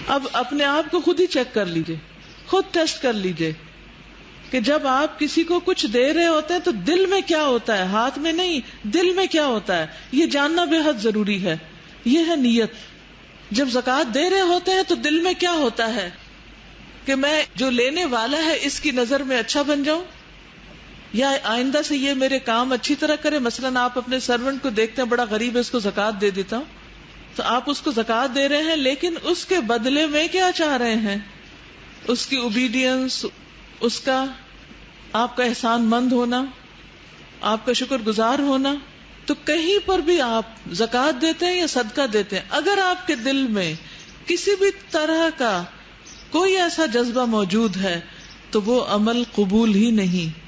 اب اپنے آپ کو خود ہی چیک کر لیجئے، خود ٹیسٹ کر لیجئے کہ جب آپ کسی کو کچھ دے رہے ہوتے ہیں تو دل میں کیا ہوتا ہے، ہاتھ میں نہیں، دل میں کیا ہوتا ہے، یہ جاننا بے حد ضروری ہے. یہ ہے نیت. جب زکوٰۃ دے رہے ہوتے ہیں تو دل میں کیا ہوتا ہے کہ میں جو لینے والا ہے اس کی نظر میں اچھا بن جاؤں، یا آئندہ سے یہ میرے کام اچھی طرح کرے. مثلاً آپ اپنے سرونٹ کو دیکھتے ہیں بڑا غریب ہے، اس کو زکوٰۃ دے دیتا ہوں، تو آپ اس کو زکوٰۃ دے رہے ہیں لیکن اس کے بدلے میں کیا چاہ رہے ہیں؟ اس کی اوبیڈینس، اس کا آپ کا احسان مند ہونا، آپ کا شکر گزار ہونا. تو کہیں پر بھی آپ زکوٰۃ دیتے ہیں یا صدقہ دیتے ہیں، اگر آپ کے دل میں کسی بھی طرح کا کوئی ایسا جذبہ موجود ہے تو وہ عمل قبول ہی نہیں،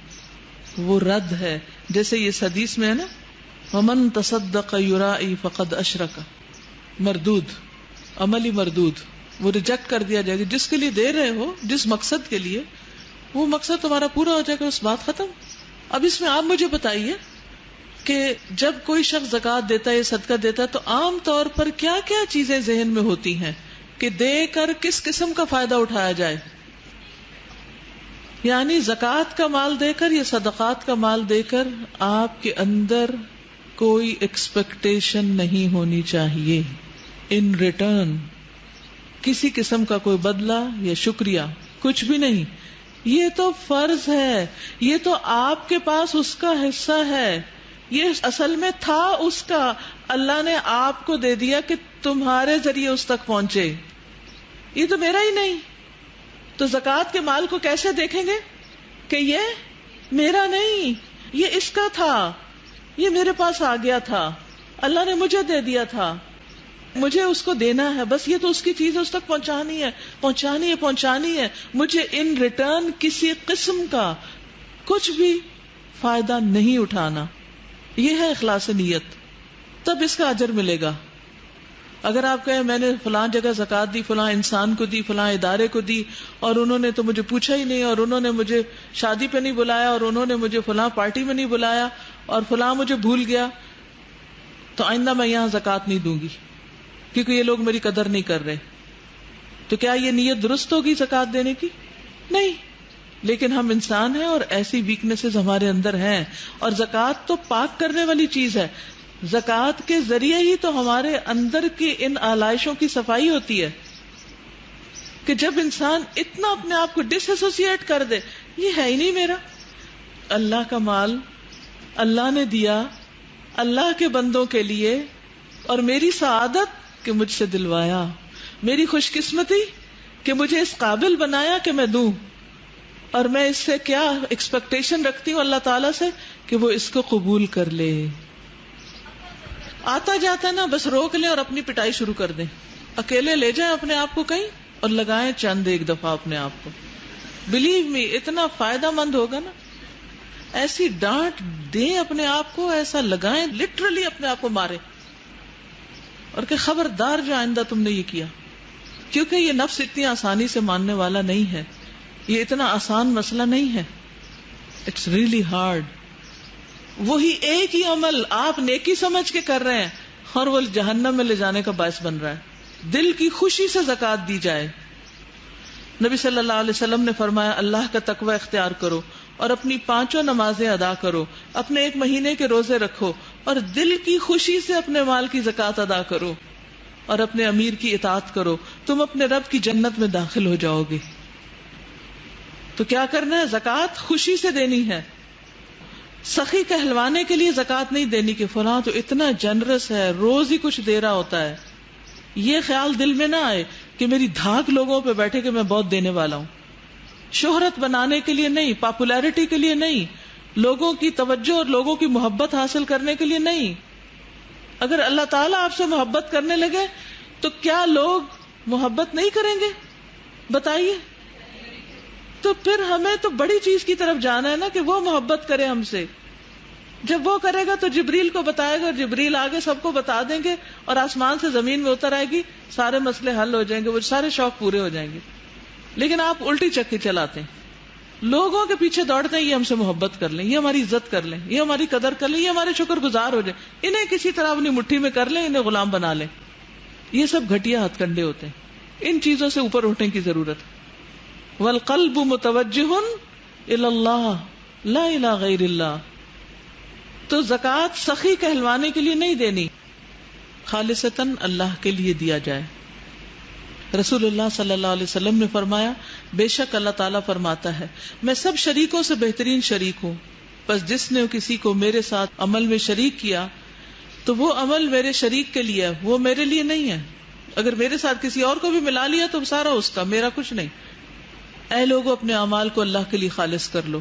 وہ رد ہے. جیسے یہ حدیث میں ہے نا، وَمَن تَصَدَّقَ يُرَائِي فَقَدْ أَشْرَكَ، مردود، عملی مردود، وہ ریجیکٹ کر دیا جائے گا. جس کے لیے دے رہے ہو، جس مقصد کے لیے، وہ مقصد تمہارا پورا ہو جائے گا، اس بات ختم. اب اس میں آپ مجھے بتائیے کہ جب کوئی شخص زکوٰۃ دیتا ہے یا صدقہ دیتا ہے تو عام طور پر کیا کیا چیزیں ذہن میں ہوتی ہیں کہ دے کر کس قسم کا فائدہ اٹھایا جائے. یعنی زکوٰۃ کا مال دے کر یا صدقات کا مال دے کر آپ کے اندر کوئی ایکسپیکٹیشن نہیں ہونی چاہیے ان ریٹرن، کسی قسم کا کوئی بدلہ یا شکریہ، کچھ بھی نہیں. یہ تو فرض ہے، یہ تو آپ کے پاس اس کا حصہ ہے، یہ اصل میں تھا اس کا، اللہ نے آپ کو دے دیا کہ تمہارے ذریعے اس تک پہنچے. یہ تو میرا ہی نہیں. تو زکوٰۃ کے مال کو کیسے دیکھیں گے کہ یہ میرا نہیں، یہ اس کا تھا، یہ میرے پاس آ گیا تھا، اللہ نے مجھے دے دیا تھا، مجھے اس کو دینا ہے، بس یہ تو اس کی چیز اس تک پہنچانی ہے. مجھے ان ریٹرن کسی قسم کا کچھ بھی فائدہ نہیں اٹھانا. یہ ہے اخلاص نیت، تب اس کا اجر ملے گا. اگر آپ کہیں میں نے فلاں جگہ زکوٰۃ دی، فلاں انسان کو دی، فلاں ادارے کو دی، اور انہوں نے تو مجھے پوچھا ہی نہیں، اور انہوں نے مجھے شادی پہ نہیں بلایا، اور انہوں نے مجھے فلاں پارٹی میں نہیں بلایا، اور فلاں مجھے بھول گیا، تو آئندہ میں یہاں زکوٰۃ نہیں دوں گی کیونکہ یہ لوگ میری قدر نہیں کر رہے. تو کیا یہ نیت درست ہوگی زکوٰۃ دینے کی؟ نہیں. لیکن ہم انسان ہیں اور ایسی ویکنیسز ہمارے اندر ہیں، اور زکوٰۃ تو پاک کرنے والی چیز ہے. زکوٰۃ کے ذریعے ہی تو ہمارے اندر کی ان آلائشوں کی صفائی ہوتی ہے کہ جب انسان اتنا اپنے آپ کو ڈس ایسوسیٹ کر دے، یہ ہے ہی نہیں میرا، اللہ کا مال اللہ نے دیا اللہ کے بندوں کے لیے، اور میری سعادت کہ مجھ سے دلوایا، میری خوش قسمتی کہ مجھے اس قابل بنایا کہ میں دوں، اور میں اس سے کیا ایکسپیکٹیشن رکھتی ہوں اللہ تعالیٰ سے کہ وہ اس کو قبول کر لے. آتا جاتا نا بس روک لیں اور اپنی پٹائی شروع کر دیں، اکیلے لے جائیں اپنے آپ کو کہیں اور لگائیں چند ایک دفعہ اپنے آپ کو. بلیو می اتنا فائدہ مند ہوگا نا. ایسی ڈانٹ دیں اپنے آپ کو، ایسا لگائیں، لٹرلی اپنے آپ کو مارے، اور کہ خبردار جو آئندہ تم نے یہ کیا. کیونکہ یہ نفس اتنی آسانی سے ماننے والا نہیں ہے، یہ اتنا آسان مسئلہ نہیں ہے. It's really hard. وہی ایک ہی عمل آپ نیکی سمجھ کے کر رہے ہیں اور وہ جہنم میں لے جانے کا باعث بن رہا ہے. دل کی خوشی سے زکوٰۃ دی جائے. نبی صلی اللہ علیہ وسلم نے فرمایا اللہ کا تقوی اختیار کرو اور اپنی 5 نمازیں ادا کرو، اپنے 1 مہینے کے روزے رکھو، اور دل کی خوشی سے اپنے مال کی زکوٰۃ ادا کرو اور اپنے امیر کی اطاعت کرو، تم اپنے رب کی جنت میں داخل ہو جاؤ گے. تو کیا کرنا ہے؟ زکوٰۃ خوشی سے دینی ہے. سخی کہلوانے کے لیے زکوٰۃ نہیں دینی کہ فلاں تو اتنا جنرس ہے، روز ہی کچھ دے رہا ہوتا ہے. یہ خیال دل میں نہ آئے کہ میری دھاک لوگوں پہ بیٹھے کہ میں بہت دینے والا ہوں. شہرت بنانے کے لیے نہیں، پاپولیرٹی کے لیے نہیں، لوگوں کی توجہ اور لوگوں کی محبت حاصل کرنے کے لیے نہیں. اگر اللہ تعالیٰ آپ سے محبت کرنے لگے تو کیا لوگ محبت نہیں کریں گے؟ بتائیے. تو پھر ہمیں تو بڑی چیز کی طرف جانا ہے نا کہ وہ محبت کرے ہم سے. جب وہ کرے گا تو جبریل کو بتائے گا اور جبریل آگے سب کو بتا دیں گے اور آسمان سے زمین میں اتر آئے گی، سارے مسئلے حل ہو جائیں گے، وہ سارے شوق پورے ہو جائیں گے. لیکن آپ الٹی چکی چلاتے ہیں، لوگوں کے پیچھے دوڑتے ہیں یہ ہم سے محبت کر لیں، یہ ہماری عزت کر لیں، یہ ہماری قدر کر لیں، یہ ہمارے شکر گزار ہو جائیں، انہیں کسی طرح اپنی مٹھی میں کر لیں، انہیں غلام بنا لیں. یہ سب گھٹیا ہتھ کنڈے ہوتے ہیں. ان چیزوں سے اوپر اٹھنے کی ضرورت ہے. والقلب متوجہ الی اللہ لا الی غیر اللہ. تو زکوٰۃ سخی کہلوانے کے لیے نہیں دینی، خالصتاً اللہ کے لیے دیا جائے. رسول اللہ صلی اللہ علیہ وسلم نے فرمایا، بے شک اللہ تعالیٰ فرماتا ہے میں سب شریکوں سے بہترین شریک ہوں، بس جس نے کسی کو میرے ساتھ عمل میں شریک کیا تو وہ عمل میرے شریک کے لیے ہے، وہ میرے لیے نہیں ہے. اگر میرے ساتھ کسی اور کو بھی ملا لیا تو سارا اس کا، میرا کچھ نہیں. اے لوگوں اپنے اعمال کو اللہ کے لیے خالص کر لو،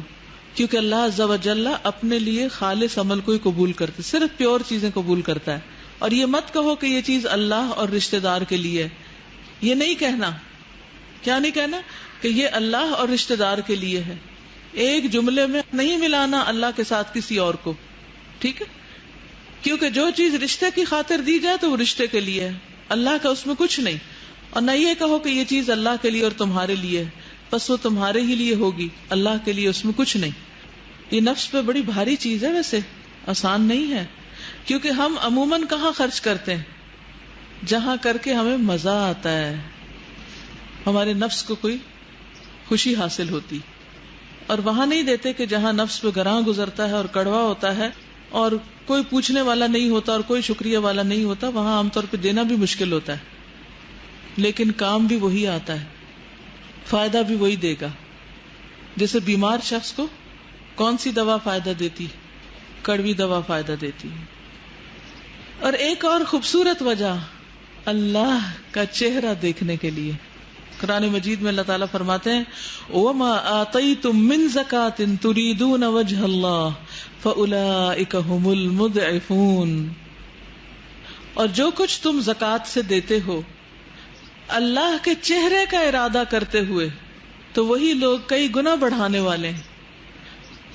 کیونکہ اللہ عز و جل اپنے لیے خالص عمل کو ہی قبول کرتا ہے، صرف پیور چیزیں قبول کرتا ہے. اور یہ مت کہو کہ یہ چیز اللہ اور رشتہ دار کے لیے ہے، یہ نہیں کہنا. کیا نہیں کہنا؟ کہ یہ اللہ اور رشتہ دار کے لیے ہے. ایک جملے میں نہیں ملانا اللہ کے ساتھ کسی اور کو، ٹھیک ہے؟ کیونکہ جو چیز رشتے کی خاطر دی جائے تو وہ رشتے کے لیے ہے، اللہ کا اس میں کچھ نہیں. اور نہ یہ کہو کہ یہ چیز اللہ کے لیے اور تمہارے لیے ہے، بس وہ تمہارے ہی لیے ہوگی، اللہ کے لیے اس میں کچھ نہیں. یہ نفس پہ بڑی بھاری چیز ہے، ویسے آسان نہیں ہے، کیونکہ ہم عموماً کہاں خرچ کرتے ہیں؟ جہاں کر کے ہمیں مزہ آتا ہے، ہمارے نفس کو کوئی خوشی حاصل ہوتی، اور وہاں نہیں دیتے کہ جہاں نفس پہ گراں گزرتا ہے اور کڑوا ہوتا ہے اور کوئی پوچھنے والا نہیں ہوتا اور کوئی شکریہ والا نہیں ہوتا، وہاں عام طور پہ دینا بھی مشکل ہوتا ہے. لیکن کام بھی وہی آتا ہے، فائدہ بھی وہی دے گا. جیسے بیمار شخص کو کون سی دوا فائدہ دیتی؟ کڑوی دوا فائدہ دیتی. اور ایک اور خوبصورت وجہ، اللہ کا چہرہ دیکھنے کے لیے. قرآن مجید میں اللہ تعالیٰ فرماتے ہیں وَمَا آتَيْتُم مِّن زَكَاةٍ تُرِيدُونَ وَجْهَ اللَّهِ فَأُولَٰئِكَ هُمُ الْمُضْعِفُونَ. اور جو کچھ تم زکوٰۃ سے دیتے ہو اللہ کے چہرے کا ارادہ کرتے ہوئے تو وہی لوگ کئی گنا بڑھانے والے ہیں.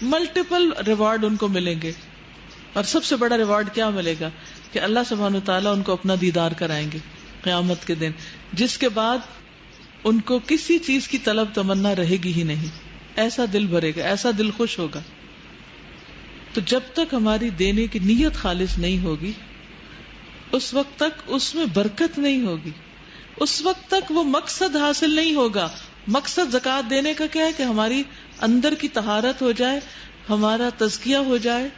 ملٹیپل ریوارڈ ان کو ملیں گے. اور سب سے بڑا ریوارڈ کیا ملے گا؟ کہ اللہ سبحانہ وتعالیٰ ان کو اپنا دیدار کرائیں گے قیامت کے دن، جس کے بعد ان کو کسی چیز کی طلب تمنا رہے گی ہی نہیں. ایسا دل بھرے گا، ایسا دل خوش ہوگا. تو جب تک ہماری دینے کی نیت خالص نہیں ہوگی اس وقت تک اس میں برکت نہیں ہوگی، اس وقت تک وہ مقصد حاصل نہیں ہوگا. مقصد زکوٰۃ دینے کا کیا ہے؟ کہ ہماری اندر کی طہارت ہو جائے، ہمارا تزکیہ ہو جائے،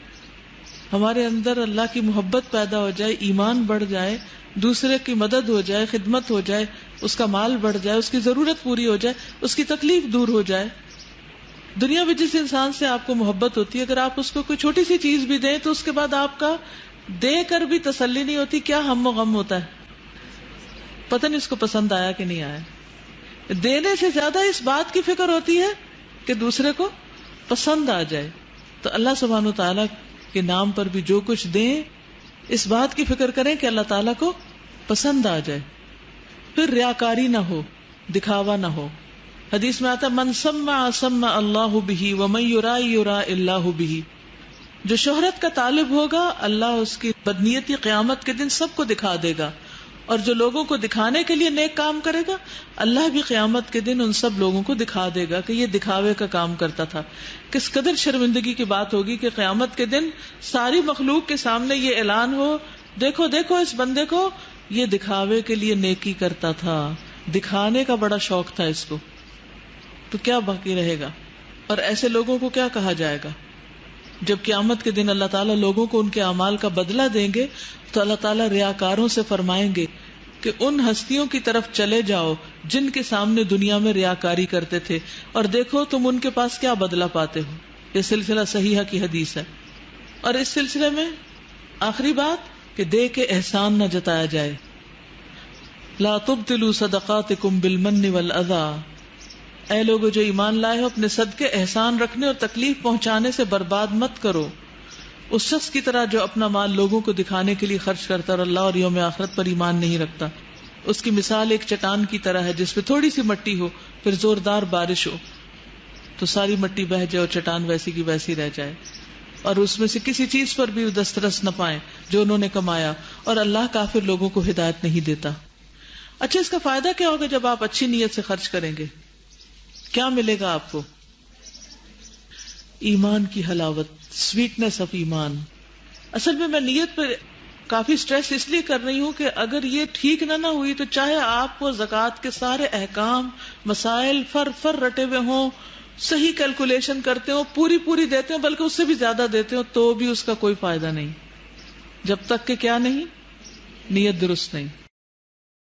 ہمارے اندر اللہ کی محبت پیدا ہو جائے، ایمان بڑھ جائے، دوسرے کی مدد ہو جائے، خدمت ہو جائے، اس کا مال بڑھ جائے، اس کی ضرورت پوری ہو جائے، اس کی تکلیف دور ہو جائے. دنیا میں جس انسان سے آپ کو محبت ہوتی ہے، اگر آپ اس کو کوئی چھوٹی سی چیز بھی دیں تو اس کے بعد آپ کا دے کر بھی تسلی نہیں ہوتی، کیا ہم و غم ہوتا ہے، پتہ نہیں اس کو پسند آیا کہ نہیں آیا. دینے سے زیادہ اس بات کی فکر ہوتی ہے کہ دوسرے کو پسند آ جائے. تو اللہ سبحانہ و تعالیٰ کے نام پر بھی جو کچھ دیں اس بات کی فکر کریں کہ اللہ تعالیٰ کو پسند آ جائے. پھر ریاکاری نہ ہو، دکھاوا نہ ہو. حدیث میں آتا من سمع سمع اللہ بہ ومن یراء یراء اللہ بہ. جو شہرت کا طالب ہوگا اللہ اس کی بدنیتی قیامت کے دن سب کو دکھا دے گا، اور جو لوگوں کو دکھانے کے لیے نیک کام کرے گا اللہ بھی قیامت کے دن ان سب لوگوں کو دکھا دے گا کہ یہ دکھاوے کا کام کرتا تھا. کس قدر شرمندگی کی بات ہوگی کہ قیامت کے دن ساری مخلوق کے سامنے یہ اعلان ہو، دیکھو دیکھو اس بندے کو، یہ دکھاوے کے لیے نیکی کرتا تھا، دکھانے کا بڑا شوق تھا اس کو. تو کیا باقی رہے گا؟ اور ایسے لوگوں کو کیا کہا جائے گا؟ جب قیامت کے دن اللہ تعالیٰ لوگوں کو ان کے اعمال کا بدلہ دیں گے تو اللہ تعالیٰ ریاکاروں سے فرمائیں گے کہ ان ہستیوں کی طرف چلے جاؤ جن کے سامنے دنیا میں ریاکاری کرتے تھے، اور دیکھو تم ان کے پاس کیا بدلہ پاتے ہو. یہ سلسلہ صحیحہ کی حدیث ہے. اور اس سلسلے میں آخری بات کہ دے کے احسان نہ جتایا جائے. لا تبطلوا صدقاتکم بالمن والاذی. اے لوگو جو ایمان لائے ہو اپنے صدقے احسان رکھنے اور تکلیف پہنچانے سے برباد مت کرو، اس شخص کی طرح جو اپنا مال لوگوں کو دکھانے کے لیے خرچ کرتا اور اللہ اور یوم آخرت پر ایمان نہیں رکھتا. اس کی مثال ایک چٹان کی طرح ہے جس پہ تھوڑی سی مٹی ہو، پھر زوردار بارش ہو تو ساری مٹی بہہ جائے اور چٹان ویسی کی ویسی رہ جائے، اور اس میں سے کسی چیز پر بھی دسترس نہ پائیں جو انہوں نے کمایا، اور اللہ کافر لوگوں کو ہدایت نہیں دیتا. اچھا، اس کا فائدہ کیا ہوگا جب آپ اچھی نیت سے خرچ کریں گے؟ کیا ملے گا آپ کو؟ ایمان کی حلاوت، سویٹنس آف ایمان. اصل میں نیت پہ کافی سٹریس اس لیے کر رہی ہوں کہ اگر یہ ٹھیک نہ ہوئی تو چاہے آپ کو زکوٰۃ کے سارے احکام مسائل فر رٹے ہوئے ہوں، صحیح کیلکولیشن کرتے ہو، پوری دیتے ہو، بلکہ اس سے بھی زیادہ دیتے ہو، تو بھی اس کا کوئی فائدہ نہیں، جب تک کہ کیا نہیں، نیت درست نہیں.